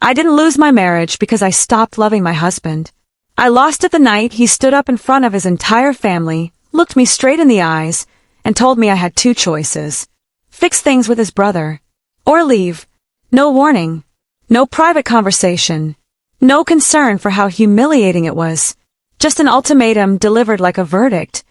I didn't lose my marriage because I stopped loving my husband. I lost it the night he stood up in front of his entire family, looked me straight in the eyes, and told me I had two choices. Fix things with his brother, or leave. No warning. No private conversation. No concern for how humiliating it was. Just an ultimatum delivered like a verdict,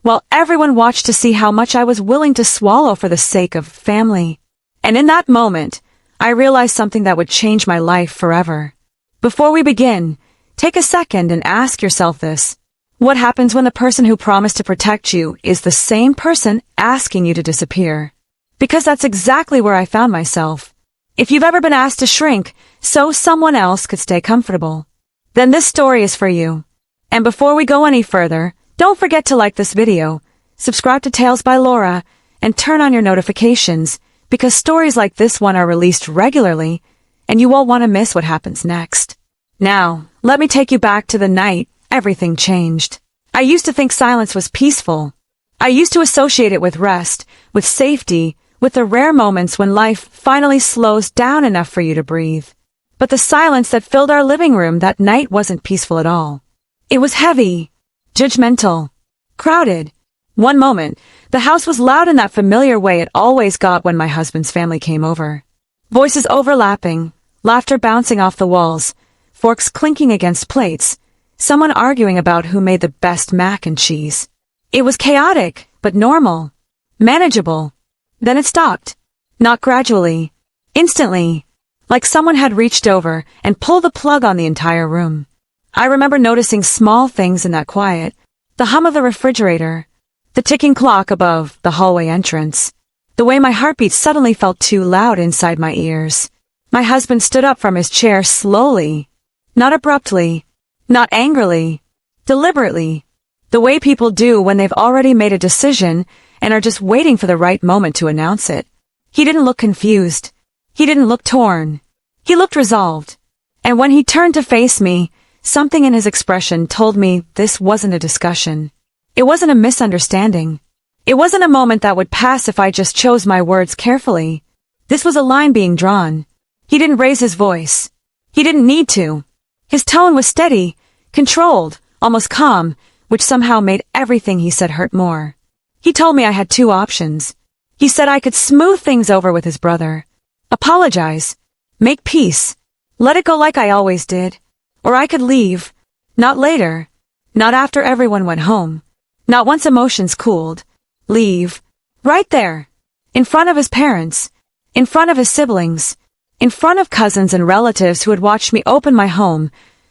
while everyone watched to see how much I was willing to swallow for the sake of family. And in that moment, I realized something that would change my life forever. Before we begin, take a second and ask yourself this. What happens when the person who promised to protect you is the same person asking you to disappear? Because that's exactly where I found myself. If you've ever been asked to shrink so someone else could stay comfortable, then this story is for you. And before we go any further, don't forget to like this video, subscribe to Tales by Laura, and turn on your notifications, because stories like this one are released regularly, and you won't want to miss what happens next. Now, let me take you back to the night everything changed. I used to think silence was peaceful. I used to associate it with rest, with safety, with the rare moments when life finally slows down enough for you to breathe. But the silence that filled our living room that night wasn't peaceful at all. It was heavy, judgmental, crowded. One moment, the house was loud in that familiar way it always got when my husband's family came over. Voices overlapping, laughter bouncing off the walls, forks clinking against plates, someone arguing about who made the best mac and cheese. It was chaotic, but normal, manageable. Then it stopped. Not gradually. Instantly. Like someone had reached over and pulled the plug on the entire room. I remember noticing small things in that quiet. The hum of the refrigerator. The ticking clock above the hallway entrance. The way my heartbeat suddenly felt too loud inside my ears. My husband stood up from his chair slowly. Not abruptly. Not angrily. Deliberately. The way people do when they've already made a decision and are just waiting for the right moment to announce it. He didn't look confused. He didn't look torn. He looked resolved. And when he turned to face me, something in his expression told me this wasn't a discussion. It wasn't a misunderstanding. It wasn't a moment that would pass if I just chose my words carefully. This was a line being drawn. He didn't raise his voice. He didn't need to. His tone was steady, controlled, almost calm, which somehow made everything he said hurt more. He told me I had two options. He said I could smooth things over with his brother, apologize, make peace, let it go like I always did, or I could leave, not later, not after everyone went home. Not once emotions cooled. Leave. Right there. In front of his parents. In front of his siblings. In front of cousins and relatives who had watched me open my home,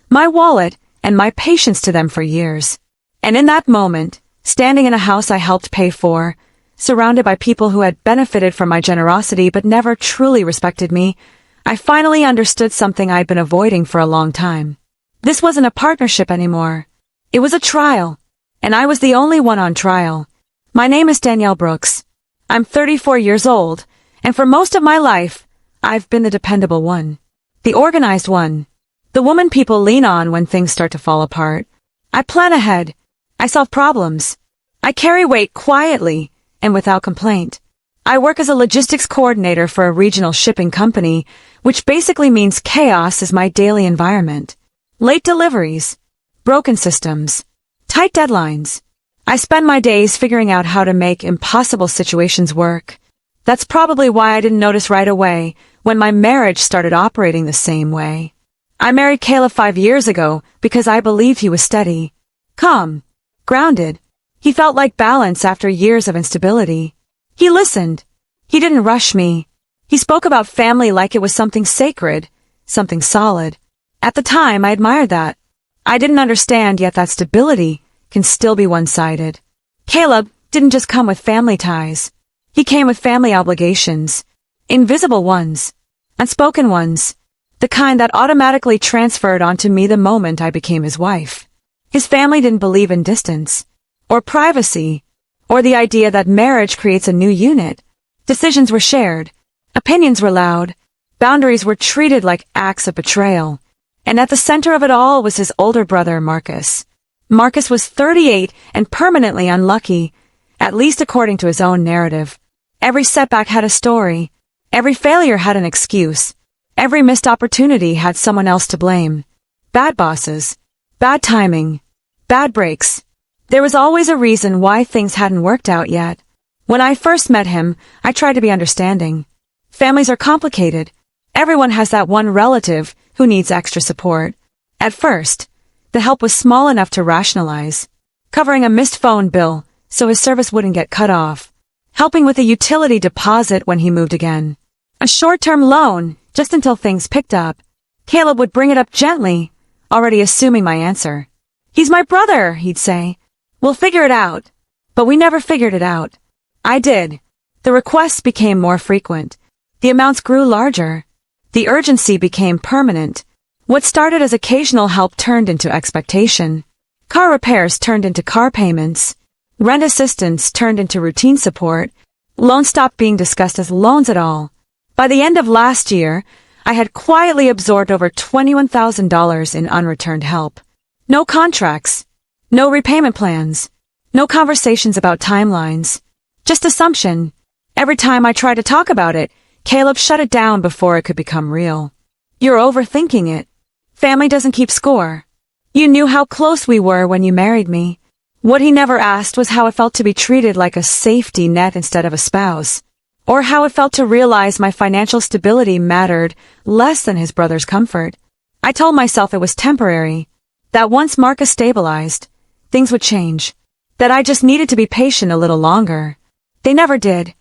my wallet, and my patience to them for years. And in that moment, standing in a house I helped pay for, surrounded by people who had benefited from my generosity but never truly respected me, I finally understood something I'd been avoiding for a long time. This wasn't a partnership anymore. It was a trial. And I was the only one on trial. My name is Danielle Brooks. I'm 34 years old, and for most of my life, I've been the dependable one. The organized one. The woman people lean on when things start to fall apart. I plan ahead. I solve problems. I carry weight quietly and without complaint. I work as a logistics coordinator for a regional shipping company, which basically means chaos is my daily environment. Late deliveries. Broken systems. Tight deadlines. I spend my days figuring out how to make impossible situations work. That's probably why I didn't notice right away when my marriage started operating the same way. I married Caleb 5 years ago because I believed he was steady, calm, grounded. He felt like balance after years of instability. He listened. He didn't rush me. He spoke about family like it was something sacred, something solid. At the time, I admired that. I didn't understand yet that stability can still be one-sided. Caleb didn't just come with family ties. He came with family obligations. Invisible ones. Unspoken ones. The kind that automatically transferred onto me the moment I became his wife. His family didn't believe in distance, or privacy, or the idea that marriage creates a new unit. Decisions were shared. Opinions were loud. Boundaries were treated like acts of betrayal. And at the center of it all was his older brother, Marcus. Marcus was 38 and permanently unlucky, at least according to his own narrative. Every setback had a story. Every failure had an excuse. Every missed opportunity had someone else to blame. Bad bosses, bad timing, bad breaks. There was always a reason why things hadn't worked out yet. When I first met him, I tried to be understanding. Families are complicated. Everyone has that one relative who needs extra support. At first, the help was small enough to rationalize. Covering a missed phone bill so his service wouldn't get cut off. Helping with a utility deposit when he moved again. A short-term loan, just until things picked up. Caleb would bring it up gently, already assuming my answer. "He's my brother," he'd say. "We'll figure it out." But we never figured it out. I did. The requests became more frequent. The amounts grew larger. The urgency became permanent. What started as occasional help turned into expectation. Car repairs turned into car payments. Rent assistance turned into routine support. Loans stopped being discussed as loans at all. By the end of last year, I had quietly absorbed over $21,000 in unreturned help. No contracts. No repayment plans. No conversations about timelines. Just assumption. Every time I tried to talk about it, Caleb shut it down before it could become real. "You're overthinking it. Family doesn't keep score. You knew how close we were when you married me." What he never asked was how it felt to be treated like a safety net instead of a spouse. Or how it felt to realize my financial stability mattered less than his brother's comfort. I told myself it was temporary. That once Marcus stabilized, things would change. That I just needed to be patient a little longer. They never did.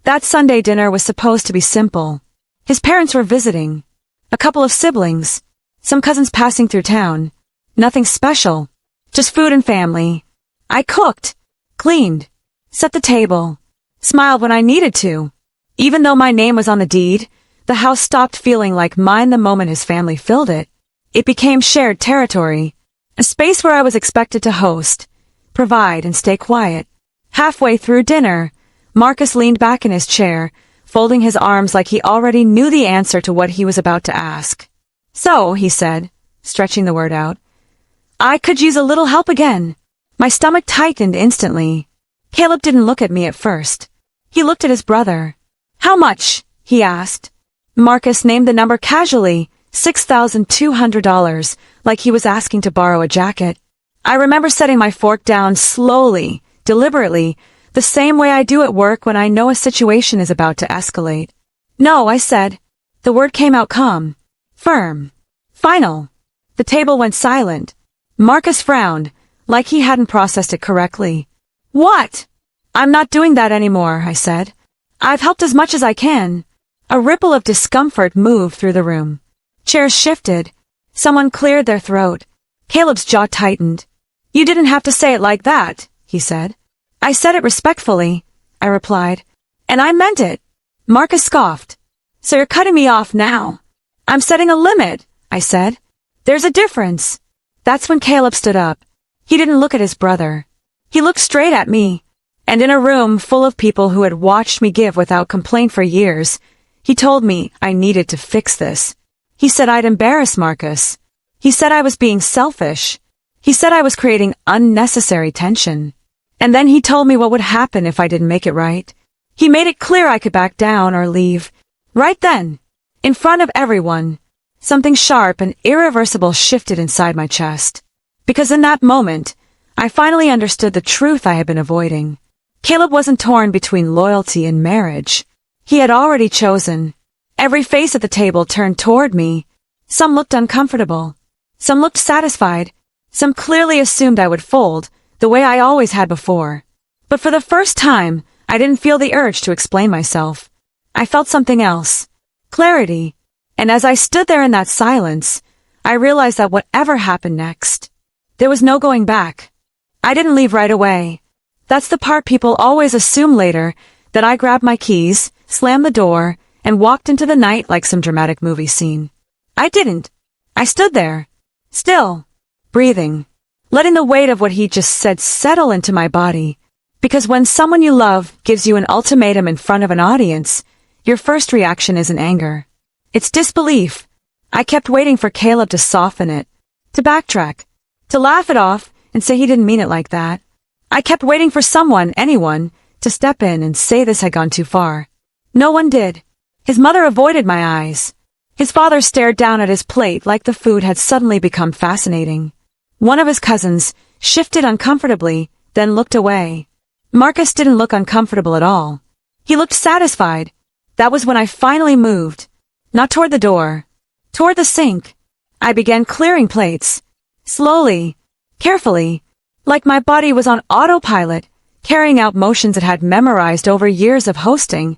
That Sunday dinner was supposed to be simple. His parents were visiting. A couple of siblings. Some cousins passing through town. Nothing special. Just food and family. I cooked, cleaned, set the table, smiled when I needed to. Even though my name was on the deed, the house stopped feeling like mine the moment his family filled it. It became shared territory, a space where I was expected to host, provide, and stay quiet. Halfway through dinner, Marcus leaned back in his chair, folding his arms like he already knew the answer to what he was about to ask. "So," he said, stretching the word out, "I could use a little help again." My stomach tightened instantly. Caleb didn't look at me at first. He looked at his brother. "How much?" he asked. Marcus named the number casually, $6,200, like he was asking to borrow a jacket. I remember setting my fork down slowly, deliberately, the same way I do at work when I know a situation is about to escalate. "No," I said. The word came out calm, firm, final. The table went silent. Marcus frowned, like he hadn't processed it correctly. "What?" "I'm not doing that anymore," I said. "I've helped as much as I can." A ripple of discomfort moved through the room. Chairs shifted. Someone cleared their throat. Caleb's jaw tightened. "You didn't have to say it like that," he said. "I said it respectfully," I replied. "And I meant it." Marcus scoffed. "So you're cutting me off now?" "I'm setting a limit," I said. "There's a difference." That's when Caleb stood up. He didn't look at his brother. He looked straight at me. And in a room full of people who had watched me give without complaint for years, he told me I needed to fix this. He said I'd embarrass Marcus. He said I was being selfish. He said I was creating unnecessary tension. And then he told me what would happen if I didn't make it right. He made it clear I could back down or leave. Right then, in front of everyone, something sharp and irreversible shifted inside my chest. Because in that moment, I finally understood the truth I had been avoiding. Caleb wasn't torn between loyalty and marriage. He had already chosen. Every face at the table turned toward me. Some looked uncomfortable. Some looked satisfied. Some clearly assumed I would fold, the way I always had before. But for the first time, I didn't feel the urge to explain myself. I felt something else. Clarity. And as I stood there in that silence, I realized that whatever happened next, there was no going back. I didn't leave right away. That's the part people always assume later, that I grabbed my keys, slammed the door, and walked into the night like some dramatic movie scene. I didn't. I stood there, still, breathing, letting the weight of what he just said settle into my body. Because when someone you love gives you an ultimatum in front of an audience, your first reaction isn't anger. It's disbelief. I kept waiting for Caleb to soften it, to backtrack, to laugh it off and say he didn't mean it like that. I kept waiting for someone, anyone, to step in and say this had gone too far. No one did. His mother avoided my eyes. His father stared down at his plate like the food had suddenly become fascinating. One of his cousins shifted uncomfortably, then looked away. Marcus didn't look uncomfortable at all. He looked satisfied. That was when I finally moved. Not toward the door. Toward the sink. I began clearing plates. Slowly. Carefully. Like my body was on autopilot, carrying out motions it had memorized over years of hosting,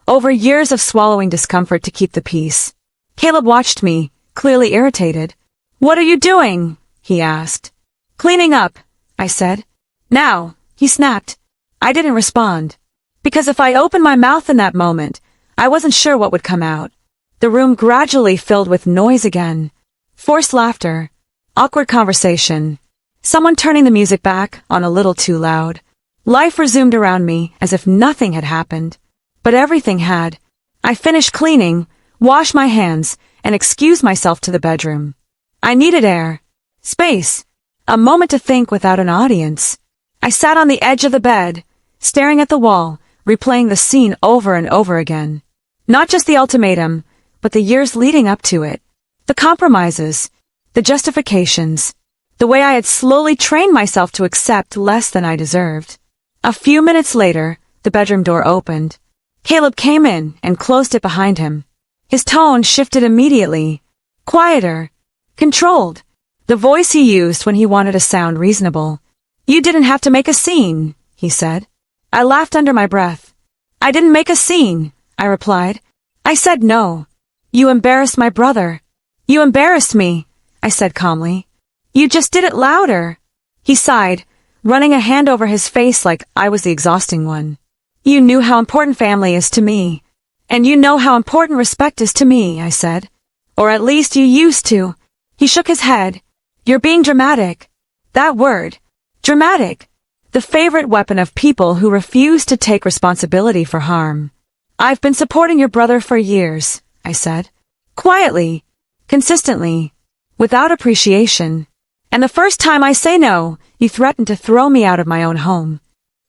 over years of swallowing discomfort to keep the peace. Caleb watched me, clearly irritated. "What are you doing?" he asked. "Cleaning up," I said. "Now," he snapped. I didn't respond. Because if I opened my mouth in that moment, I wasn't sure what would come out. The room gradually filled with noise again. Forced laughter. Awkward conversation. Someone turning the music back on a little too loud. Life resumed around me as if nothing had happened. But everything had. I finished cleaning, washed my hands, and excused myself to the bedroom. I needed air. Space. A moment to think without an audience. I sat on the edge of the bed, staring at the wall, replaying the scene over and over again. Not just the ultimatum, but the years leading up to it. The compromises. The justifications. The way I had slowly trained myself to accept less than I deserved. A few minutes later, the bedroom door opened. Caleb came in and closed it behind him. His tone shifted immediately. Quieter. Controlled. The voice he used when he wanted to sound reasonable. "You didn't have to make a scene," he said. I laughed under my breath. "I didn't make a scene," I replied. "I said no. You embarrassed my brother." "You embarrassed me," I said calmly. "You just did it louder." He sighed, running a hand over his face like I was the exhausting one. "You knew how important family is to me. And you know how important respect is to me," I said. "Or at least you used to." He shook his head. "You're being dramatic." That word. Dramatic. The favorite weapon of people who refuse to take responsibility for harm. "I've been supporting your brother for years," I said. Quietly. Consistently. Without appreciation. And the first time I say no, you threaten to throw me out of my own home.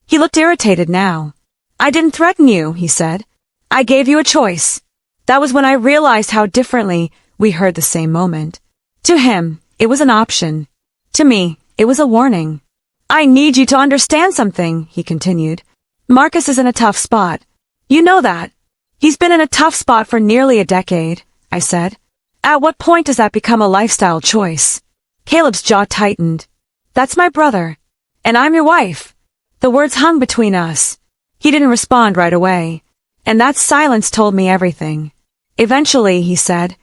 He looked irritated now. "I didn't threaten you," he said. "I gave you a choice." That was when I realized how differently we heard the same moment. To him, it was an option. To me, it was a warning. "I need you to understand something," he continued. "Marcus is in a tough spot. You know that. He's been in a tough spot for nearly a decade," I said. "At what point does that become a lifestyle choice?" Caleb's jaw tightened. "That's my brother. And I'm your wife." The words hung between us. He didn't respond right away. And that silence told me everything. Eventually, he said,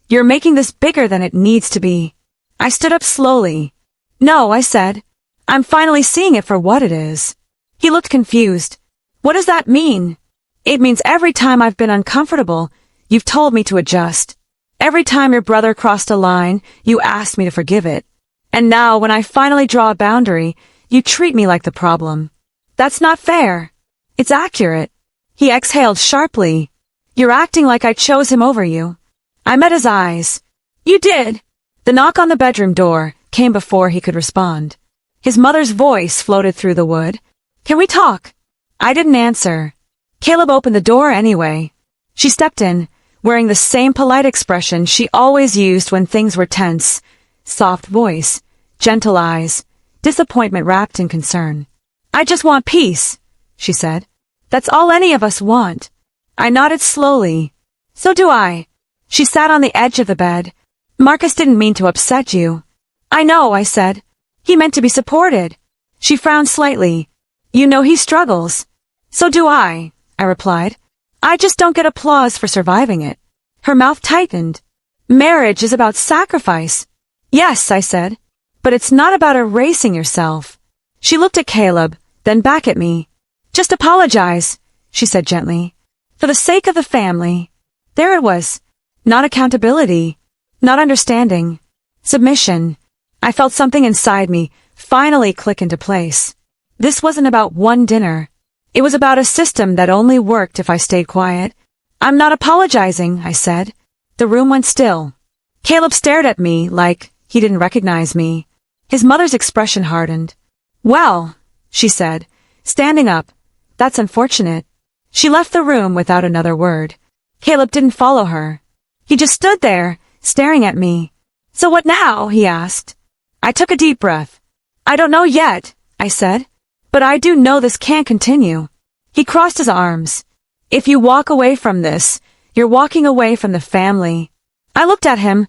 "You're making this bigger than it needs to be." I stood up slowly. "No," I said. "I'm finally seeing it for what it is." He looked confused. "What does that mean?" "It means every time I've been uncomfortable, you've told me to adjust. Every time your brother crossed a line, you asked me to forgive it. And now, when I finally draw a boundary, you treat me like the problem. That's not fair. It's accurate." He exhaled sharply. "You're acting like I chose him over you." I met his eyes. "You did." The knock on the bedroom door came before he could respond. His mother's voice floated through the wood. "Can we talk?" I didn't answer. Caleb opened the door anyway. She stepped in, wearing the same polite expression she always used when things were tense. Soft voice, gentle eyes, disappointment wrapped in concern. "I just want peace," she said. "That's all any of us want." I nodded slowly. "So do I." She sat on the edge of the bed. "Marcus didn't mean to upset you." "I know," I said. "He meant to be supported." She frowned slightly. "You know he struggles." "So do I replied. "I just don't get applause for surviving it." Her mouth tightened. "Marriage is about sacrifice." "Yes," I said. "But it's not about erasing yourself." She looked at Caleb, then back at me. "Just apologize," she said gently. "For the sake of the family." There it was. Not accountability. Not understanding. Submission. I felt something inside me finally click into place. This wasn't about one dinner. It was about a system that only worked if I stayed quiet. "I'm not apologizing," I said. The room went still. Caleb stared at me like he didn't recognize me. His mother's expression hardened. "Well," she said, standing up, "that's unfortunate." She left the room without another word. Caleb didn't follow her. He just stood there, staring at me. "So what now?" he asked. I took a deep breath. "I don't know yet," I said. "But I do know this can't continue." He crossed his arms. "If you walk away from this, you're walking away from the family." I looked at him,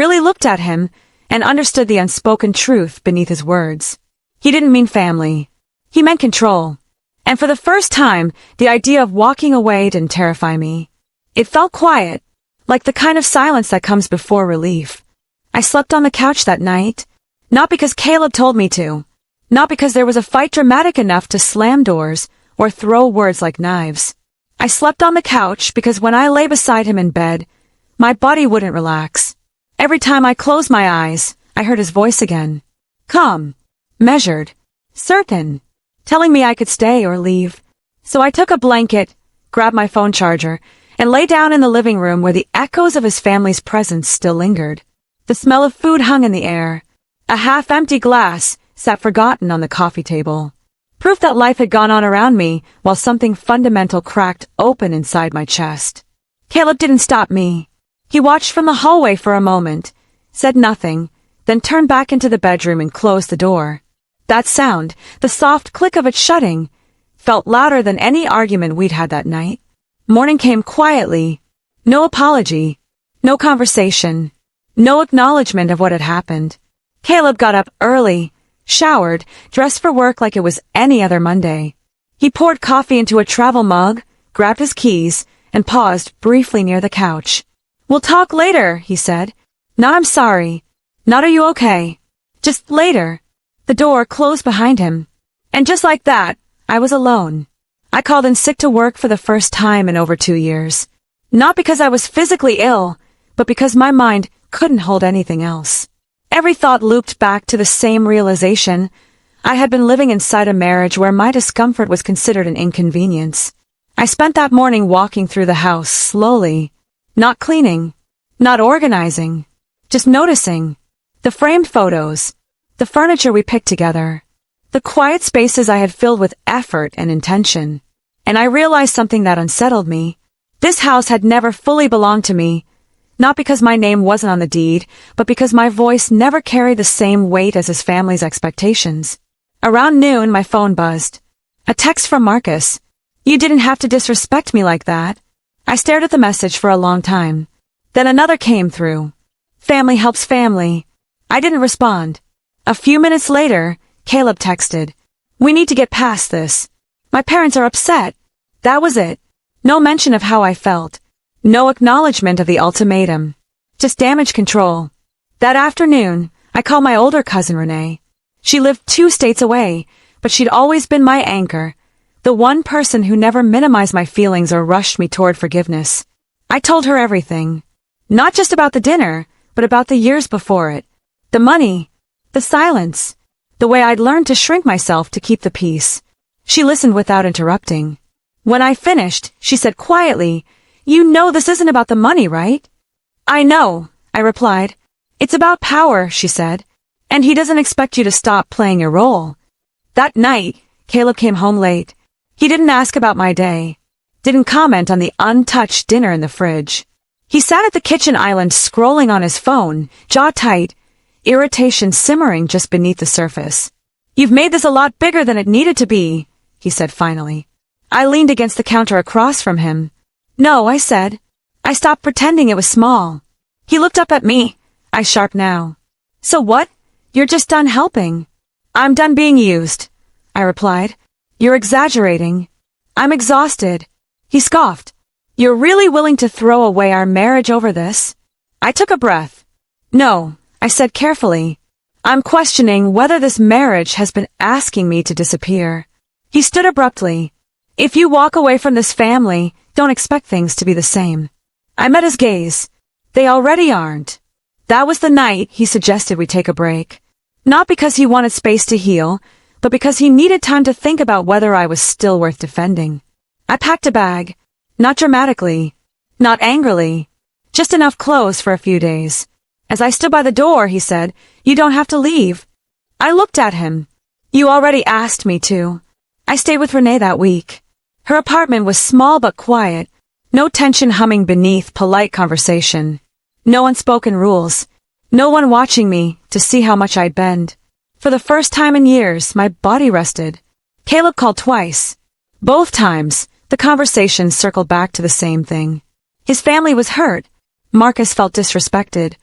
really looked at him, and understood the unspoken truth beneath his words. He didn't mean family. He meant control. And for the first time, the idea of walking away didn't terrify me. It felt quiet, like the kind of silence that comes before relief. I slept on the couch that night, not because Caleb told me to, not because there was a fight dramatic enough to slam doors or throw words like knives. I slept on the couch because when I lay beside him in bed, my body wouldn't relax. Every time I closed my eyes, I heard his voice again. Calm, measured, certain, telling me I could stay or leave. So I took a blanket, grabbed my phone charger, and lay down in the living room where the echoes of his family's presence still lingered. The smell of food hung in the air. A half-empty glass sat forgotten on the coffee table. Proof that life had gone on around me while something fundamental cracked open inside my chest. Caleb didn't stop me. He watched from the hallway for a moment, said nothing, then turned back into the bedroom and closed the door. That sound, the soft click of it shutting, felt louder than any argument we'd had that night. Morning came quietly. No apology. No conversation. No acknowledgement of what had happened. Caleb got up early, showered, dressed for work like it was any other Monday. He poured coffee into a travel mug, grabbed his keys, and paused briefly near the couch. "We'll talk later," he said. "Not I'm sorry. Not are you okay. Just later." The door closed behind him. And just like that, I was alone. I called in sick to work for the first time in over 2 years. Not because I was physically ill, but because my mind couldn't hold anything else. Every thought looped back to the same realization. I had been living inside a marriage where my discomfort was considered an inconvenience. I spent that morning walking through the house slowly, not cleaning, not organizing, just noticing. The framed photos, the furniture we picked together, the quiet spaces I had filled with effort and intention. And I realized something that unsettled me. This house had never fully belonged to me, not because my name wasn't on the deed, but because my voice never carried the same weight as his family's expectations. Around noon, my phone buzzed. A text from Marcus. "You didn't have to disrespect me like that." I stared at the message for a long time. Then another came through. "Family helps family." I didn't respond. A few minutes later, Caleb texted. "We need to get past this. My parents are upset." That was it. No mention of how I felt. No acknowledgement of the ultimatum. Just damage control. That afternoon, I called my older cousin Renee. She lived 2 states away, but she'd always been my anchor, the one person who never minimized my feelings or rushed me toward forgiveness. I told her everything. Not just about the dinner, but about the years before it. The money. The silence. The way I'd learned to shrink myself to keep the peace. She listened without interrupting. When I finished, she said quietly, "You know this isn't about the money, right?" "I know," I replied. "It's about power," she said. "And he doesn't expect you to stop playing your role." That night, Caleb came home late. He didn't ask about my day. Didn't comment on the untouched dinner in the fridge. He sat at the kitchen island scrolling on his phone, jaw tight, irritation simmering just beneath the surface. "You've made this a lot bigger than it needed to be," he said finally. I leaned against the counter across from him. "No," I said. I stopped pretending it was small. He looked up at me, eyes sharp now. "So what? You're just done helping." "I'm done being used," I replied. "You're exaggerating." "I'm exhausted." He scoffed. "You're really willing to throw away our marriage over this?" I took a breath. "No," I said carefully. "I'm questioning whether this marriage has been asking me to disappear." He stood abruptly. "If you walk away from this family, don't expect things to be the same." I met his gaze. "They already aren't." That was the night he suggested we take a break. Not because he wanted space to heal, but because he needed time to think about whether I was still worth defending. I packed a bag. Not dramatically. Not angrily. Just enough clothes for a few days. As I stood by the door, he said, "You don't have to leave." I looked at him. "You already asked me to." I stayed with Renee that week. Her apartment was small but quiet, no tension humming beneath polite conversation. No unspoken rules. No one watching me to see how much I'd bend. For the first time in years, my body rested. Caleb called twice. Both times, the conversation circled back to the same thing. His family was hurt. Marcus felt disrespected.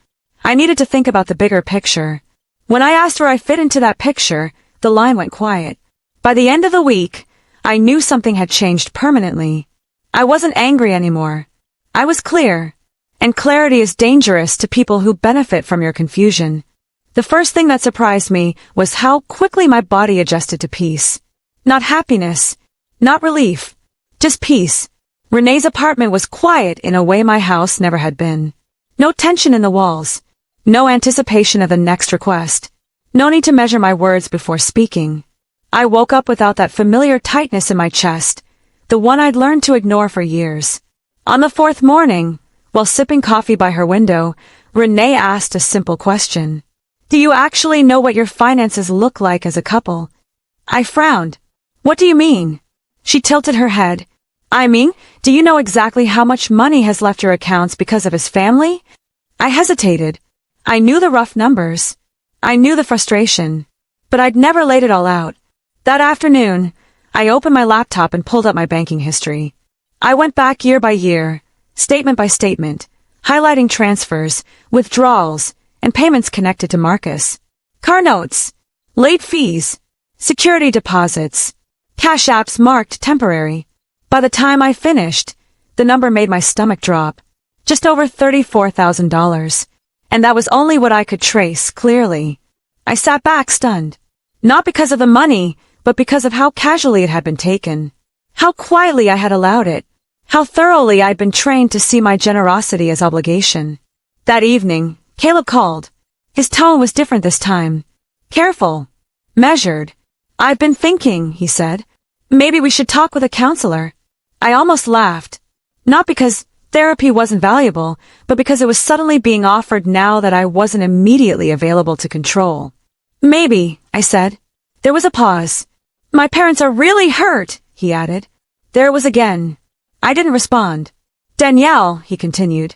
I needed to think about the bigger picture. When I asked where I fit into that picture, the line went quiet. By the end of the week, I knew something had changed permanently. I wasn't angry anymore. I was clear. And clarity is dangerous to people who benefit from your confusion. The first thing that surprised me was how quickly my body adjusted to peace. Not happiness. Not relief. Just peace. Renee's apartment was quiet in a way my house never had been. No tension in the walls. No anticipation of the next request. No need to measure my words before speaking. I woke up without that familiar tightness in my chest, the one I'd learned to ignore for years. On the fourth morning, while sipping coffee by her window, Renee asked a simple question. Do you actually know what your finances look like as a couple? I frowned. What do you mean? She tilted her head. I mean, do you know exactly how much money has left your accounts because of his family? I hesitated. I knew the rough numbers. I knew the frustration. But I'd never laid it all out. That afternoon, I opened my laptop and pulled up my banking history. I went back year by year, statement by statement, highlighting transfers, withdrawals, and payments connected to Marcus. Car notes, late fees, security deposits, cash apps marked temporary. By the time I finished, the number made my stomach drop. Just over $34,000. And that was only what I could trace clearly. I sat back stunned. Not because of the money, but because of how casually it had been taken. How quietly I had allowed it. How thoroughly I'd been trained to see my generosity as obligation. That evening, Caleb called. His tone was different this time. Careful. Measured. I've been thinking, he said. Maybe we should talk with a counselor. I almost laughed. Not because therapy wasn't valuable, but because it was suddenly being offered now that I wasn't immediately available to control. Maybe, I said. There was a pause. My parents are really hurt, he added. There it was again. I didn't respond. Danielle, he continued.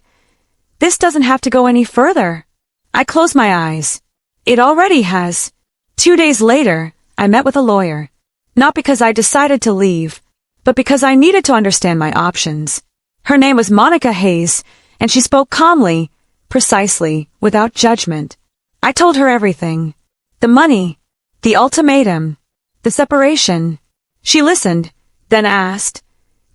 This doesn't have to go any further. I closed my eyes. It already has. 2 days later, I met with a lawyer. Not because I decided to leave, but because I needed to understand my options. Her name was Monica Hayes, and she spoke calmly, precisely, without judgment. I told her everything. The money, the ultimatum, the separation. She listened, then asked,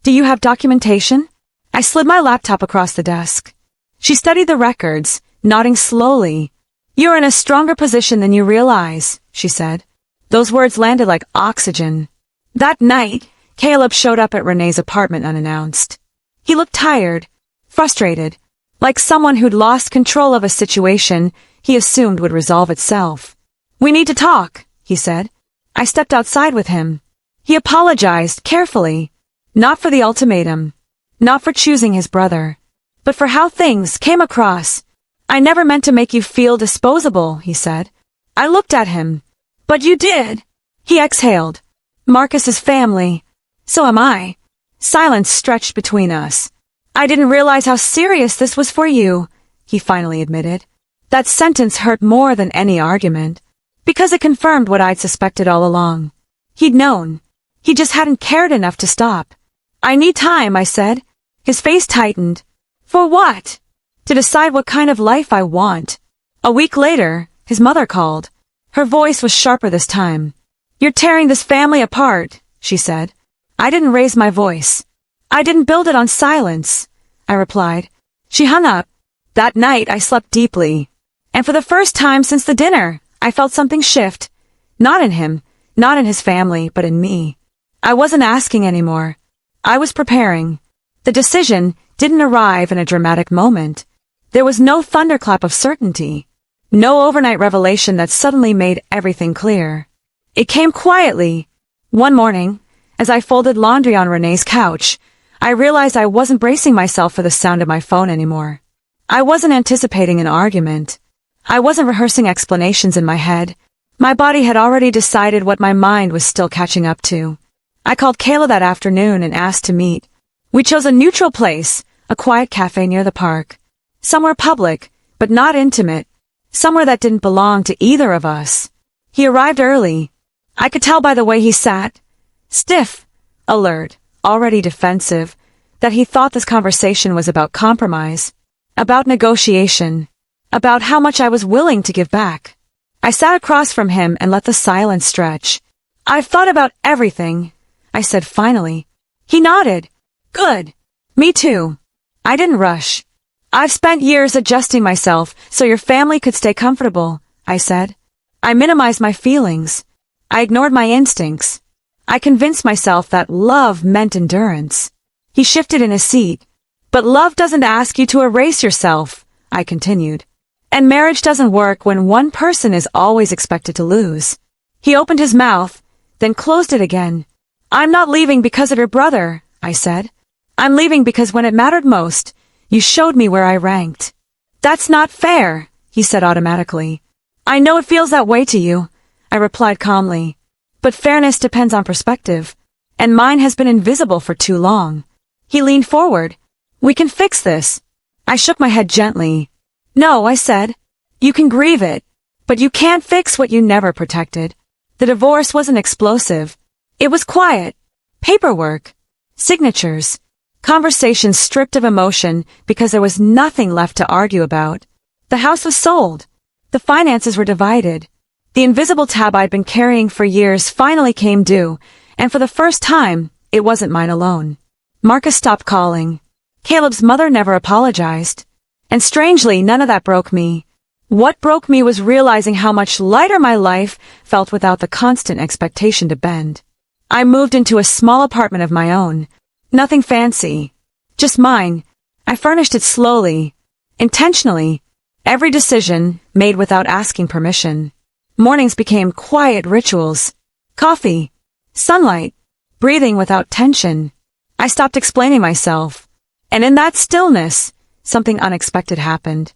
Do you have documentation? I slid my laptop across the desk. She studied the records, nodding slowly. You're in a stronger position than you realize, she said. Those words landed like oxygen. That night, Caleb showed up at Renee's apartment unannounced. He looked tired, frustrated, like someone who'd lost control of a situation he assumed would resolve itself. We need to talk, he said. I stepped outside with him. He apologized carefully, not for the ultimatum, not for choosing his brother, but for how things came across. I never meant to make you feel disposable, he said. I looked at him. But you did. He exhaled. Marcus's family. So am I. Silence stretched between us. I didn't realize how serious this was for you, he finally admitted. That sentence hurt more than any argument, because it confirmed what I'd suspected all along. He'd known. He just hadn't cared enough to stop. I need time, I said. His face tightened. For what? To decide what kind of life I want. A week later, his mother called. Her voice was sharper this time. You're tearing this family apart, she said. I didn't raise my voice. I didn't build it on silence, I replied. She hung up. That night I slept deeply. And for the first time since the dinner, I felt something shift. Not in him, not in his family, but in me. I wasn't asking anymore. I was preparing. The decision didn't arrive in a dramatic moment. There was no thunderclap of certainty. No overnight revelation that suddenly made everything clear. It came quietly. One morning, as I folded laundry on Renee's couch, I realized I wasn't bracing myself for the sound of my phone anymore. I wasn't anticipating an argument. I wasn't rehearsing explanations in my head. My body had already decided what my mind was still catching up to. I called Kayla that afternoon and asked to meet. We chose a neutral place, a quiet cafe near the park. Somewhere public, but not intimate. Somewhere that didn't belong to either of us. He arrived early. I could tell by the way he sat. Stiff, alert, already defensive, that he thought this conversation was about compromise, about negotiation, about how much I was willing to give back. I sat across from him and let the silence stretch. I've thought about everything, I said finally. He nodded. Good. Me too. I didn't rush. I've spent years adjusting myself so your family could stay comfortable, I said. I minimized my feelings. I ignored my instincts. I convinced myself that love meant endurance. He shifted in his seat. But love doesn't ask you to erase yourself, I continued. And marriage doesn't work when one person is always expected to lose. He opened his mouth, then closed it again. I'm not leaving because of your brother, I said. I'm leaving because when it mattered most, you showed me where I ranked. That's not fair, he said automatically. I know it feels that way to you, I replied calmly. But fairness depends on perspective, and mine has been invisible for too long. He leaned forward. We can fix this. I shook my head gently. No, I said. You can grieve it, but you can't fix what you never protected. The divorce wasn't explosive. It was quiet. Paperwork. Signatures. Conversations stripped of emotion because there was nothing left to argue about. The house was sold. The finances were divided. The invisible tab I'd been carrying for years finally came due, and for the first time, it wasn't mine alone. Marcus stopped calling. Caleb's mother never apologized. And strangely, none of that broke me. What broke me was realizing how much lighter my life felt without the constant expectation to bend. I moved into a small apartment of my own. Nothing fancy. Just mine. I furnished it slowly. Intentionally. Every decision made without asking permission. Mornings became quiet rituals. Coffee. Sunlight. Breathing without tension. I stopped explaining myself. And in that stillness, something unexpected happened.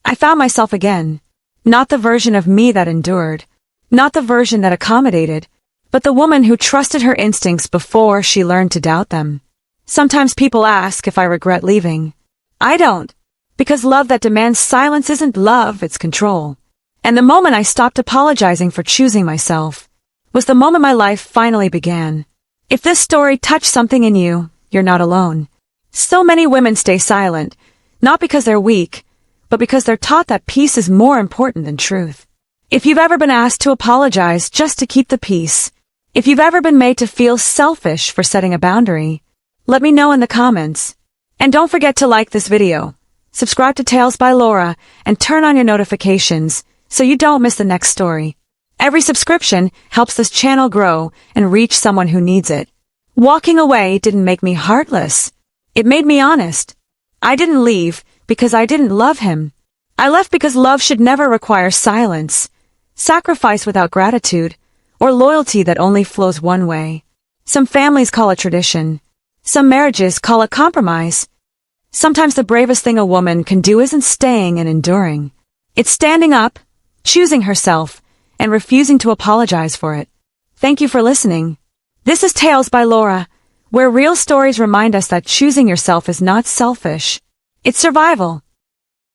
I found myself again. Not the version of me that endured. Not the version that accommodated. But the woman who trusted her instincts before she learned to doubt them. Sometimes people ask if I regret leaving. I don't. Because love that demands silence isn't love, it's control. And the moment I stopped apologizing for choosing myself was the moment my life finally began. If this story touched something in you, you're not alone. So many women stay silent, not because they're weak, but because they're taught that peace is more important than truth. If you've ever been asked to apologize just to keep the peace, if you've ever been made to feel selfish for setting a boundary, let me know in the comments. And don't forget to like this video, subscribe to Tales by Laura, and turn on your notifications so you don't miss the next story. Every subscription helps this channel grow and reach someone who needs it. Walking away didn't make me heartless. It made me honest. I didn't leave because I didn't love him. I left because love should never require silence, sacrifice without gratitude, or loyalty that only flows one way. Some families call it tradition. Some marriages call it compromise. Sometimes the bravest thing a woman can do isn't staying and enduring. It's standing up, choosing herself, and refusing to apologize for it. Thank you for listening. This is Tales by Laura, where real stories remind us that choosing yourself is not selfish. It's survival.